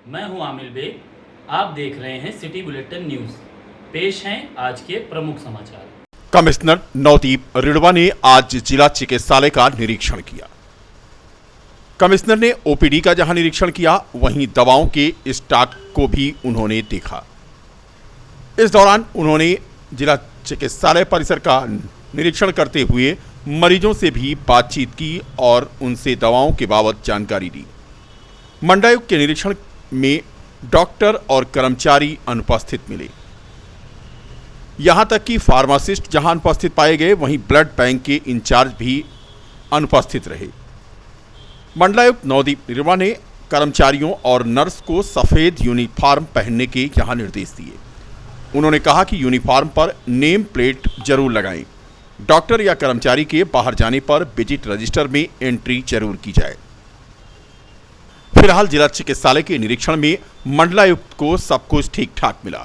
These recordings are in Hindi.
मैं हूं आमिर बेग। आप देख रहे हैं सिटी बुलेटिन न्यूज़। पेश हैं आज के प्रमुख समाचार। कमिश्नर नवदीप रिड़वा ने आज जिला चिकित्सालय का निरीक्षण किया। कमिश्नर ने ओपीडी का जहां निरीक्षण किया, वहीं दवाओं के स्टॉक को भी उन्होंने देखा। इस दौरान उन्होंने जिला चिकित्सालय परिसर का निरीक्षण करते हुए मरीजों से भी बातचीत की और उनसे दवाओं के बाबत जानकारी दी। मंडलायुक्त के निरीक्षण में डॉक्टर और कर्मचारी अनुपस्थित मिले। यहां तक कि फार्मासिस्ट जहां अनुपस्थित पाए गए, वहीं ब्लड बैंक के इंचार्ज भी अनुपस्थित रहे। मंडलायुक्त नवदीप रिड़वा ने कर्मचारियों और नर्स को सफेद यूनिफॉर्म पहनने के यहां निर्देश दिए। उन्होंने कहा कि यूनिफॉर्म पर नेम प्लेट जरूर लगाएं। डॉक्टर या कर्मचारी के बाहर जाने पर विजिट रजिस्टर में एंट्री जरूर की जाए। फिलहाल जिला चिकित्सालय के निरीक्षण में मंडलायुक्त को सब कुछ ठीक ठाक मिला।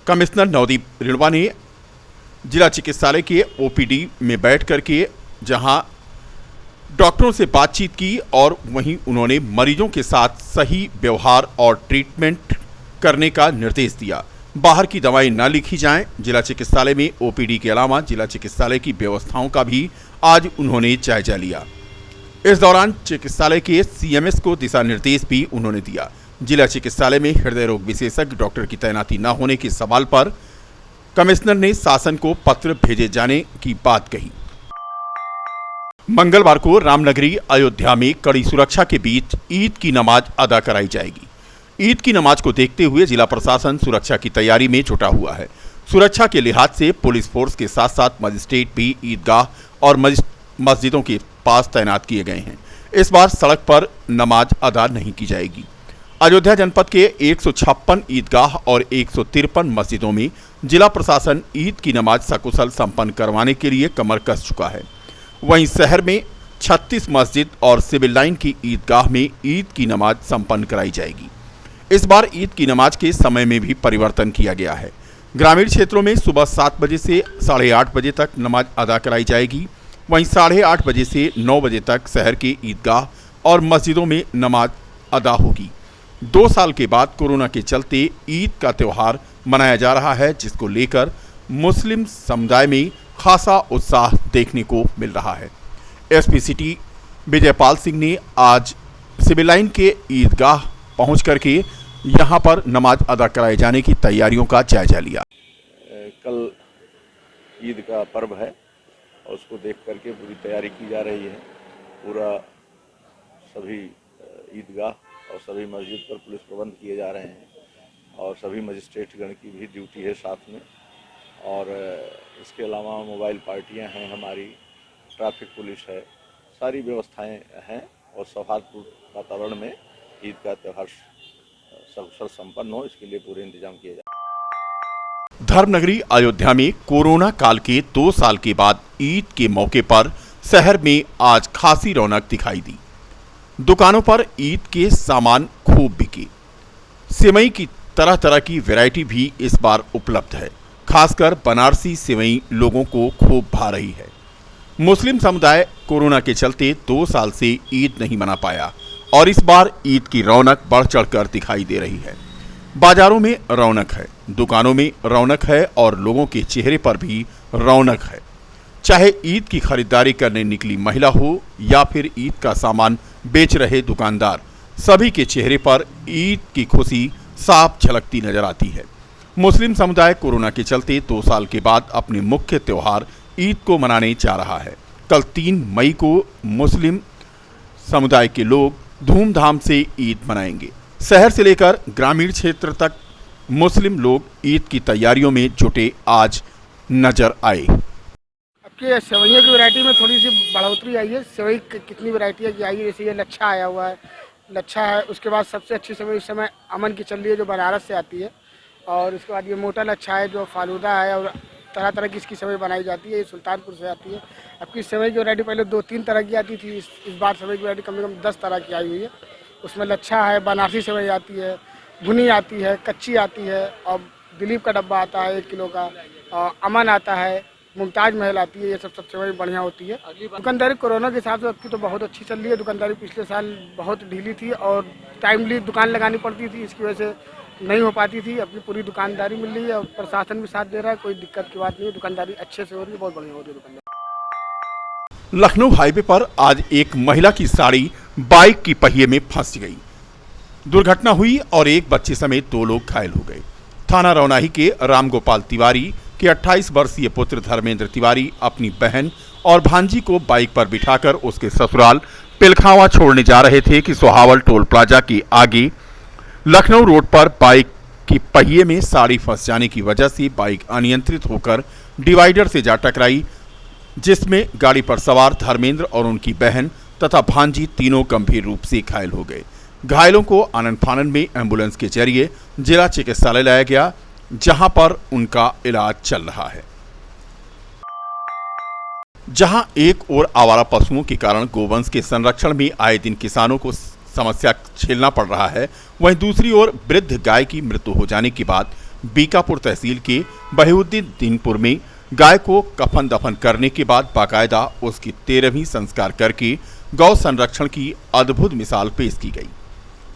कमिश्नर नवदीप रिड़वा ने जिला चिकित्सालय के ओपीडी में बैठ करके जहां डॉक्टरों से बातचीत की और वहीं उन्होंने मरीजों के साथ सही व्यवहार और ट्रीटमेंट करने का निर्देश दिया। बाहर की दवाएं न लिखी जाएं। जिला चिकित्सालय में ओपीडी के अलावा जिला चिकित्सालय की व्यवस्थाओं का भी आज उन्होंने जायजा लिया। इस दौरान चिकित्सालय के सीएमएस को दिशा निर्देश भी उन्होंने दिया। जिला चिकित्सालय में हृदय रोग विशेषज्ञ डॉक्टर की तैनाती न होने के सवाल पर कमिश्नर ने शासन को पत्र भेजे जाने की बात कही। मंगलवार को रामनगरी अयोध्या में कड़ी सुरक्षा के बीच ईद की नमाज अदा कराई जाएगी। ईद की नमाज को देखते हुए जिला प्रशासन सुरक्षा की तैयारी में जुटा हुआ है। सुरक्षा के लिहाज से पुलिस फोर्स के साथ साथ मजिस्ट्रेट भी ईदगाह और मस्जिदों के पास तैनात किए गए हैं। इस बार सड़क पर नमाज अदा नहीं की जाएगी। अयोध्या जनपद के 156 ईदगाह और 153 मस्जिदों में जिला प्रशासन ईद की नमाज सकुशल संपन्न करवाने के लिए कमर कस चुका है। वहीं शहर में 36 मस्जिद और सिविल लाइन की ईदगाह में ईद की नमाज संपन्न कराई जाएगी। इस बार ईद की नमाज के समय में भी परिवर्तन किया गया है। ग्रामीण क्षेत्रों में सुबह 7 बजे से 8:30 बजे तक नमाज अदा कराई जाएगी। वहीं 8:30 बजे से 9 बजे तक शहर के ईदगाह और मस्जिदों में नमाज अदा होगी। 2 साल के बाद कोरोना के चलते ईद का त्यौहार मनाया जा रहा है, जिसको लेकर मुस्लिम समुदाय में खासा उत्साह देखने को मिल रहा है। एसपी सिटी विजयपाल सिंह ने आज सिविल लाइन के ईदगाह पहुंच करके यहां पर नमाज अदा कराए जाने की तैयारियों का जायजा लिया। कल ईद का पर्व है और उसको देख करके पूरी तैयारी की जा रही है। पूरा सभी ईदगाह और सभी मस्जिद पर पुलिस प्रबंध किए जा रहे हैं और सभी मजिस्ट्रेट गण की भी ड्यूटी है साथ में। और इसके अलावा मोबाइल पार्टियां हैं, हमारी ट्रैफिक पुलिस है, सारी व्यवस्थाएं हैं और सौहार्दपूर्ण वातावरण में ईद का त्यौहार सकुशल संपन्न हो, इसके लिए पूरे इंतजाम किए जाए। धर्मनगरी अयोध्या में कोरोना काल के 2 साल के बाद ईद के मौके पर शहर में आज खासी रौनक दिखाई दी। दुकानों पर ईद के सामान खूब बिके। सेवई की तरह तरह की वैरायटी भी इस बार उपलब्ध है। खासकर बनारसी सेवई लोगों को खूब भा रही है। मुस्लिम समुदाय कोरोना के चलते 2 साल से ईद नहीं मना पाया और इस बार ईद की रौनक बढ़ चढ़कर दिखाई दे रही है। बाजारों में रौनक है, दुकानों में रौनक है और लोगों के चेहरे पर भी रौनक है। चाहे ईद की खरीदारी करने निकली महिला हो या फिर ईद का सामान बेच रहे दुकानदार, सभी के चेहरे पर ईद की खुशी साफ झलकती नजर आती है। मुस्लिम समुदाय कोरोना के चलते 2 साल के बाद अपने मुख्य त्योहार ईद को मनाने जा रहा है। कल 3 मई को मुस्लिम समुदाय के लोग धूमधाम से ईद मनाएंगे। शहर से लेकर ग्रामीण क्षेत्र तक मुस्लिम लोग ईद की तैयारियों में जुटे आज नजर आए। आपके सेवइयों की वैरायटी में थोड़ी सी बढ़ोतरी आई है। सेवई कितनी वैरायटी की आई है, जैसे ये लच्छा आया हुआ है, लच्छा है। उसके बाद सबसे अच्छी सेवई इस समय अमन की चल रही है, जो बनारस से आती है। और उसके बाद ये मोटा लच्छा है, जो फालूदा है, और तरह तरह की इसकी सेवई बनाई जाती है। ये सुल्तानपुर से आती है। आपकी सेवई की वैरायटी पहले 2-3 तरह की आती थी, इस बार सेवई की वैरायटी कम से कम 10 तरह की आई हुई है। उसमें लच्छा है, बनारसी सेवई आती है, भुनी आती है, कच्ची आती है, और दिलीप का डब्बा आता है 1 किलो का, और अमन आता है, मुमताज महल आती है, ये सब सबसे बड़ी बढ़िया होती है। दुकानदारी कोरोना के हिसाब से अब की तो बहुत अच्छी चल रही है। दुकानदारी पिछले साल बहुत ढीली थी और टाइमली दुकान लगानी पड़ती थी, इसकी वजह से नहीं हो पाती थी। अपनी पूरी दुकानदारी मिल रही है और प्रशासन भी साथ दे रहा है, कोई दिक्कत की बात नहीं है। दुकानदारी अच्छे से हो रही है, बहुत बढ़िया हो रही है दुकानदारी। लखनऊ हाईवे पर आज एक महिला की साड़ी बाइक की पहिए में फंस गई। दुर्घटना हुई और एक बच्चे समेत 2 लोग घायल हो गए। थाना रौनाही के रामगोपाल तिवारी के 28 वर्षीय पुत्र धर्मेंद्र तिवारी अपनी बहन और भांजी को बाइक पर बिठाकर उसके ससुराल पिलखावा छोड़ने जा रहे थे कि सोहावल टोल प्लाजा के आगे लखनऊ रोड पर बाइक की पहिए में साड़ी फंस जाने की वजह से बाइक अनियंत्रित होकर डिवाइडर से जा टकराई, जिसमें गाड़ी पर सवार धर्मेंद्र और उनकी बहन तथा भांजी तीनों गंभीर रूप से घायल हो गए। घायलों को आनन फानन में एम्बुलेंस के जरिए जिला चिकित्सालय लाया गया, जहां पर उनका इलाज चल रहा है। जहां एक ओर आवारा पशुओं के कारण गोवंश के संरक्षण में आए दिन किसानों को समस्या झेलना पड़ रहा है, वहीं दूसरी ओर वृद्ध गाय की मृत्यु हो जाने के बाद बीकापुर तहसील के बहिउद्दीनपुर में गाय को कफन दफन करने के बाद बाकायदा उसकी 13वीं संस्कार करके गौ संरक्षण की अद्भुत मिसाल पेश की गई।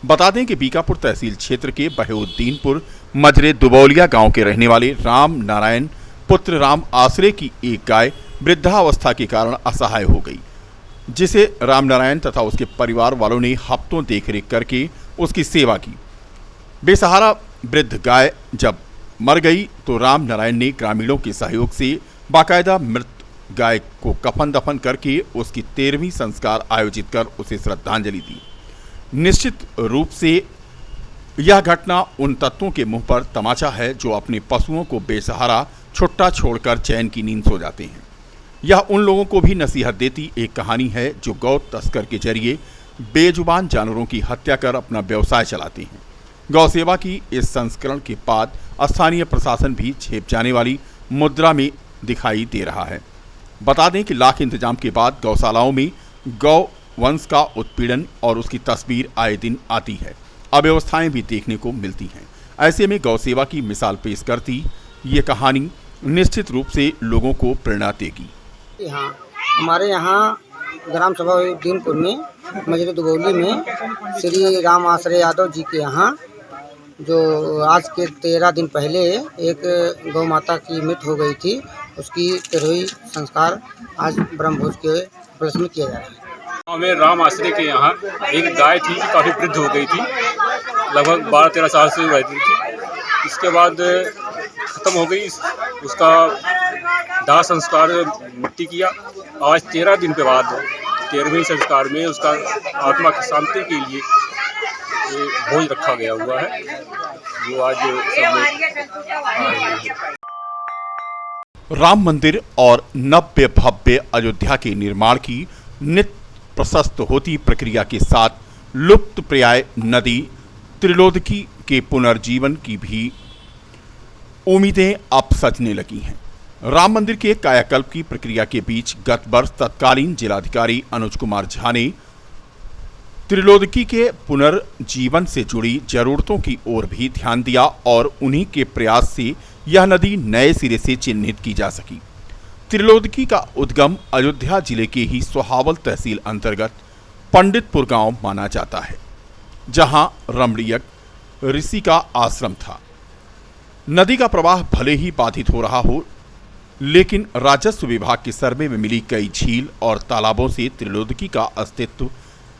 बता दें कि बीकापुर तहसील क्षेत्र के बहिउद्दीनपुर मजरे दुबौलिया गांव के रहने वाले राम नारायण पुत्र राम आसरे की एक गाय वृद्धावस्था के कारण असहाय हो गई, जिसे राम नारायण तथा उसके परिवार वालों ने हफ्तों देखरेख करके उसकी सेवा की। बेसहारा वृद्ध गाय जब मर गई तो राम नारायण ने ग्रामीणों के सहयोग से बाकायदा मृत गाय को कफन दफन करके उसकी 13वीं संस्कार आयोजित कर उसे श्रद्धांजलि दी। निश्चित रूप से यह घटना उन तत्वों के मुंह पर तमाचा है जो अपने पशुओं को बेसहारा छुट्टा छोड़कर चैन की नींद सो जाते हैं। यह उन लोगों को भी नसीहत देती एक कहानी है जो गौ तस्कर के जरिए बेजुबान जानवरों की हत्या कर अपना व्यवसाय चलाते हैं। गौ सेवा की इस संस्करण के बाद स्थानीय प्रशासन भी छेप जाने वाली मुद्रा में दिखाई दे रहा है। बता दें कि लाख इंतजाम के बाद गौशालाओं में गौ वंश का उत्पीड़न और उसकी तस्वीर आए दिन आती है, अव्यवस्थाएं भी देखने को मिलती हैं। ऐसे में गौ सेवा की मिसाल पेश करती ये कहानी निश्चित रूप से लोगों को प्रेरणा देगी। यहाँ हमारे यहाँ ग्राम सभा उद्दीनपुर में मजरे दुबौली में श्री राम आसरे यादव जी के यहाँ जो आज के 13 दिन पहले एक गौ माता की मृत्यु हो गई थी, उसकी 13वीं संस्कार आज ब्रह्मभोज के उपलक्ष्य में किया जा रहा है। हमें राम आसरे के यहाँ एक गाय थी जो काफ़ी वृद्ध हो गई थी, लगभग 12-13 साल से रहती थी। इसके बाद ख़त्म हो गई, उसका दाह संस्कार मिट्टी किया। आज 13 दिन के बाद 13वीं संस्कार में उसका आत्मा की शांति के लिए भोज रखा गया हुआ है, जो आज सब लोग राम मंदिर और नव्य भव्य अयोध्या के निर्माण की नित्य प्रशस्त होती प्रक्रिया के साथ लुप्त प्राय नदी त्रिलोदकी के पुनर्जीवन की भी उम्मीदें अब सजने लगी हैं। राम मंदिर के कायाकल्प की प्रक्रिया के बीच गत वर्ष तत्कालीन जिलाधिकारी अनुज कुमार झा ने त्रिलोदकी के पुनर्जीवन से जुड़ी जरूरतों की ओर भी ध्यान दिया और उन्हीं के प्रयास से यह नदी नए सिरे से चिन्हित की जा सकी। त्रिलोदकी का उद्गम अयोध्या जिले के ही सोहावल तहसील अंतर्गत पंडितपुर गांव माना जाता है, जहां रमणीय ऋषि का आश्रम था। नदी का प्रवाह भले ही बाधित हो रहा हो, लेकिन राजस्व विभाग के सर्वे में मिली कई झील और तालाबों से त्रिलोदकी का अस्तित्व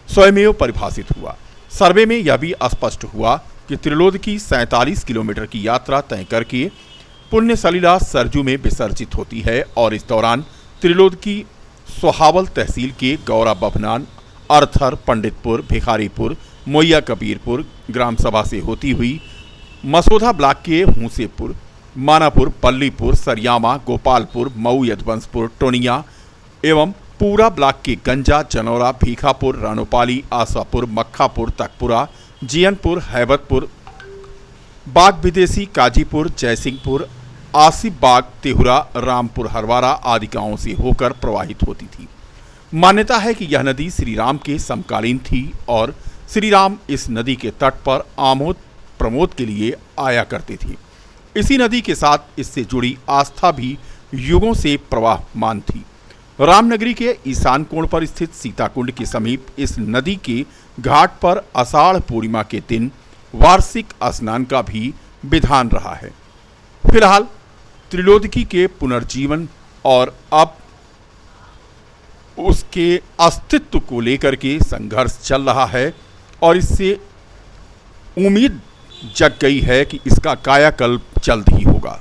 स्वयमेव परिभाषित हुआ। सर्वे में यह भी स्पष्ट हुआ कि त्रिलोदकी 47 किलोमीटर की यात्रा तय करके पुण्य सलिला सरजू में विसर्जित होती है और इस दौरान त्रिलोदकी सोहावल तहसील के गौरा बभनान, अर्थर, पंडितपुर, भिखारीपुर, मोइया कबीरपुर ग्राम सभा से होती हुई मसोधा ब्लॉक के हुसेपुर, मानापुर, पल्लीपुर, सरियामा, गोपालपुर, मऊ, यदवंशपुर, टोनिया एवं पूरा ब्लॉक के गंजा, जनौरा, भीखापुर, रानोपाली, आशापुर, मक्खापुर, तकपुरा, जियनपुर, हैबतपुर, बाग विदेशी, काजीपुर, जयसिंहपुर, आसिफ बाग, तिहुरा, रामपुर, हरवारा आदि गांवों से होकर प्रवाहित होती थी। मान्यता है कि यह नदी श्री राम के समकालीन थी और श्री राम इस नदी के तट पर आमोद प्रमोद के लिए आया करते थे। इसी नदी के साथ इससे जुड़ी आस्था भी युगों से प्रवाहमान थी। रामनगरी के ईशान कोण पर स्थित सीताकुंड के समीप इस नदी के घाट पर आषाढ़ पूर्णिमा के दिन वार्षिक स्नान का भी विधान रहा है। फिलहाल त्रिलोदकी के पुनर्जीवन और अब उसके अस्तित्व को लेकर के संघर्ष चल रहा है और इससे उम्मीद जग गई है कि इसका कायाकल्प जल्द ही होगा।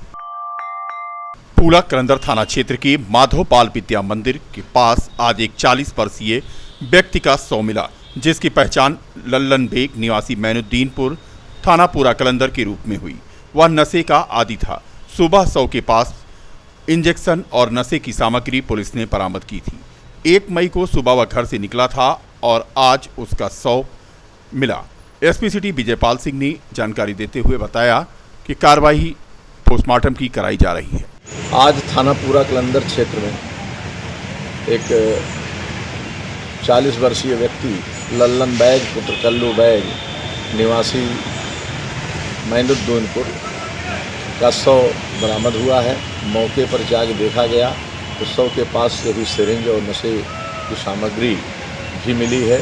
पूला करंदर थाना क्षेत्र के माधोपाल विद्या मंदिर के पास आज एक 40 वर्षीय व्यक्ति का शव मिला, जिसकी पहचान लल्लन बेग निवासी मैनुद्दीनपुर थाना पूरा कलंदर के रूप में हुई। वह नशे का आदी था। सुबह शव के पास इंजेक्शन और नशे की सामग्री पुलिस ने बरामद की थी। 1 मई को सुबह वह घर से निकला था और आज उसका शव मिला। एसपी सिटी विजयपाल सिंह ने जानकारी देते हुए बताया कि कार्रवाई पोस्टमार्टम की कराई जा रही है। आज थाना पूरा कलंदर क्षेत्र में एक 40 वर्षीय व्यक्ति लल्लन बैग पुत्र कल्लू बैग निवासी मैनुद्दीनपुर का शव बरामद हुआ है। मौके पर जाकर देखा गया तो शव के पास से भी सिरिंज और नशे की सामग्री भी मिली है।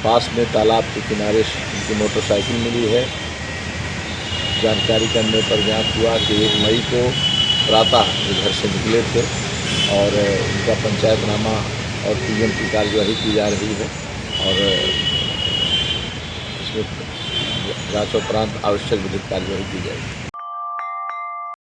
पास में तालाब के किनारे उनकी मोटरसाइकिल मिली है। जानकारी करने पर ज्ञात हुआ कि 1 मई को प्रातः घर से निकले थे और उनका पंचायतनामा और पीएम की कार्यवाही की जा रही है और इसमें जांच उपरांत आवश्यक विधिक कार्यवाही की जाएगी।